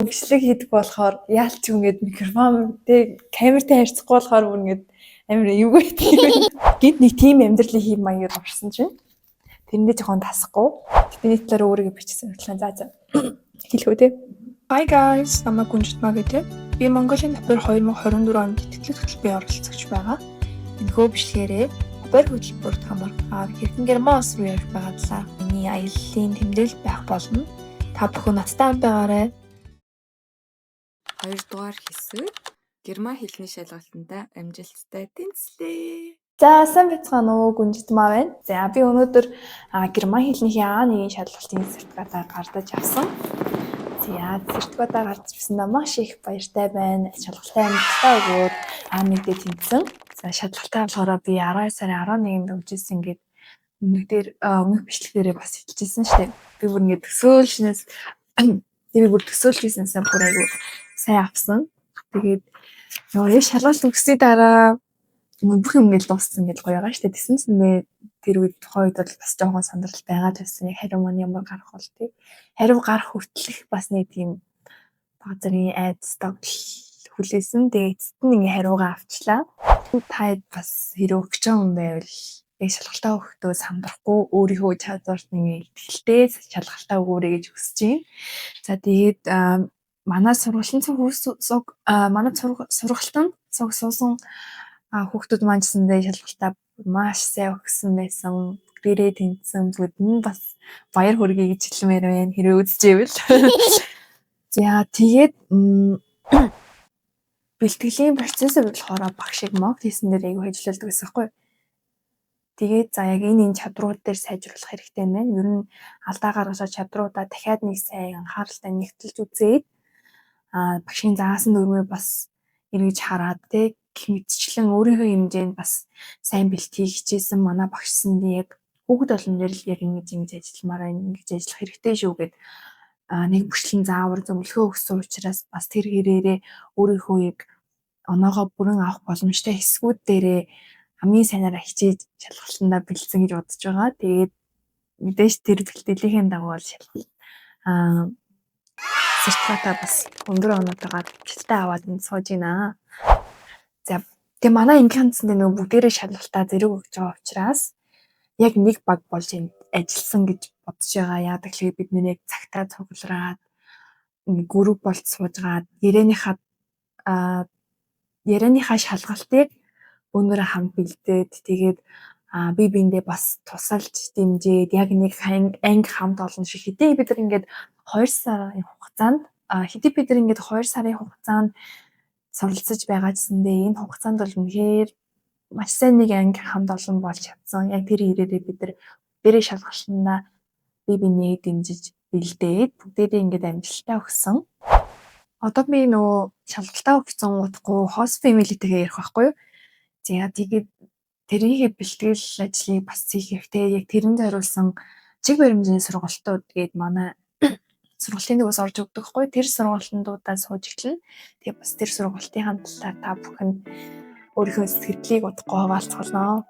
бичлэг хийдэг болохоор яалч ингээд микрофон тэг камертай харьцахгүй болохоор бүр ингээд амар юу гэдэг юм. Гинт нэг тийм амьдралын хэв маягаар орсон чинь тэрэндээ жоохон тасахгүй. Тэний талаар өөрийгөө бичсэн урьдчилан за хэлэхүү те. Hi guys, намайг Гүнжитмаа гэдэг. Би Монголын Тапер 2024 онд тэтгэлэг хөтөлбөрийн оролцогч байгаа. Энэхүү бичлэгээрээ Тапер хөтөлбөрт хамаарах хэрхэн герман улс руу явж байгаа талаар миний аяллаа тэмдэглэл байх болно. Та бүхэн надтай байгаарай. Хоёрдугаар хэсэг герман хэлний шалгалтанд амжилттай тэнцлээ. За сайн байцгаана уу Гүнжитмаа байна. За би өнөөдөр герман хэлний А1-ийн шалгалтын сертификатаа гардаж авсан. За сертификатаа гарч ирсэндээ маш их баяртай байна. Шалгалтын амжилттай өгөөд А1-д тэнцсэн. За шалгалтаа болохоор би 12 сарын 11-нд өгчээсэн ингээд өмнөх бичлэгээрээ бас хэлчихсэн шүү дээ. Би бүр ингээд төсөөлснөөс төсөөлжсэнээс бүр айгүй сайн авсан. Тэгээд яг шалгалт өгсөний дараа бүх юм ингээд дууссан гэж гоё байгаа шүү дээ. Тэсэн чинь тэр үед тухайн үед бол бас жоохон сандрал байгаа байсан. Хариу маань ямар гарах бол тийг. Хариу гарах хүртэлх бас нэг тийм базарын айдстай хүлээсэн. Тэгээд эцэст нь ингээ хариугаа авчлаа. Таад бас хэрэг өгч байгаа юм байвал яг шалгалтаа өгөхдөө сандрахгүй өөрийнхөө чадварт ингээ итгэлтэй шалгалтаа өгөөрэй гэж хүсэж байна. За тэгээд манай сургуулийн манай сургалтанд суусан хүүхдүүд маань гэсэндээ шалгалтаа маш сайн өгсөн байсан. Гэрээ тэнцсэн бүгд бас баяр хүргэе гэж хэлмээр байна. Хэрэг үзчихвэл. За тэгээд бэлтгэлийн процессыг болохоор багш шиг мог хийсэн дээр айгүй ажилладаг гэсэн байхгүй. Тэгээд за яг энэ чадрууд дээр сайжруулах хэрэгтэй юм байна. Ер нь алдаа гаргаж чадруудаа дахиад нэг сайн анхааралтай нэгтэлж үзээд багшийн заасан дүрмээ бас эргэж хараад тэг мэдчлэн өөрийнхөө хэмжээнд бас сайн бэлтгийг хичээсэн манай багшсанд яг хүүхэд боломжоор л яг ингэж ажилламаараа ингэж ажиллах хэрэгтэй шүү гэд нэг бүрчлэн заавар зөвлөгөө өгсөн учраас бас тэр хэрээрээ өөрийнхөө яг оноогоо бүрэн авах боломжтой хэсгүүд дээрээ хамгийн сайнараа хичээж шалгалтандаа бэлдсэн гэж бодож байгаа. Тэгээд мэдээж тэр бэлтгэлийн дагуу бол сертификатаа бас өндөр оноотойгоо амжилттай аваад сууж байна. За тэгээ манай ангийнхандсанд нөгөө бүгдээрээ шалгалтаа зэрэг өгч байгаа учраас яг нэг баг болж ажилласан гэж бодож байгаа. Яадаг л бид нэр яг цагтаа цуглараад групп болт суужгаад ярианыхаа шалгалтыг өнөөрөө хамт бэлдээд тэгээд би биэндээ бас тусалж дэмжиж яг нэг анги хамт олон шиг хэдий бид нар ингээд 2 сарын хугацаанд суралцж байгаа гэсэндээ энэ хугацаанд бол үнэхээр маш сайн нэг анги хамт олон болж чадсан. Яг тэр ирээрээ бид нар бүгдээрээ шалгалтандаа бие дэмжиж бэлдээд бүгдээрээ ингээд амжилттай өгсөн. Одоо би нөгөө шалгалтаа өгсөн утгагүй host family-тэйгээ ярих байхгүй юу? За тэгээд тэрийгэ бэлтгэл ажлыг бас хийх хэрэгтэй. Яг тэрэнд хариулсан чиг баримжийн сургалтууд гээд манай сургалтын дэгээс орж өгдөг хгүй. Тэр сургалтуудаа сууж эхэлнэ. Тэгээд бас тэр сургалтын талаар та бүхэн өөрийнхөө сэтгэлдлийг удахгүй хаваалцуулнаа.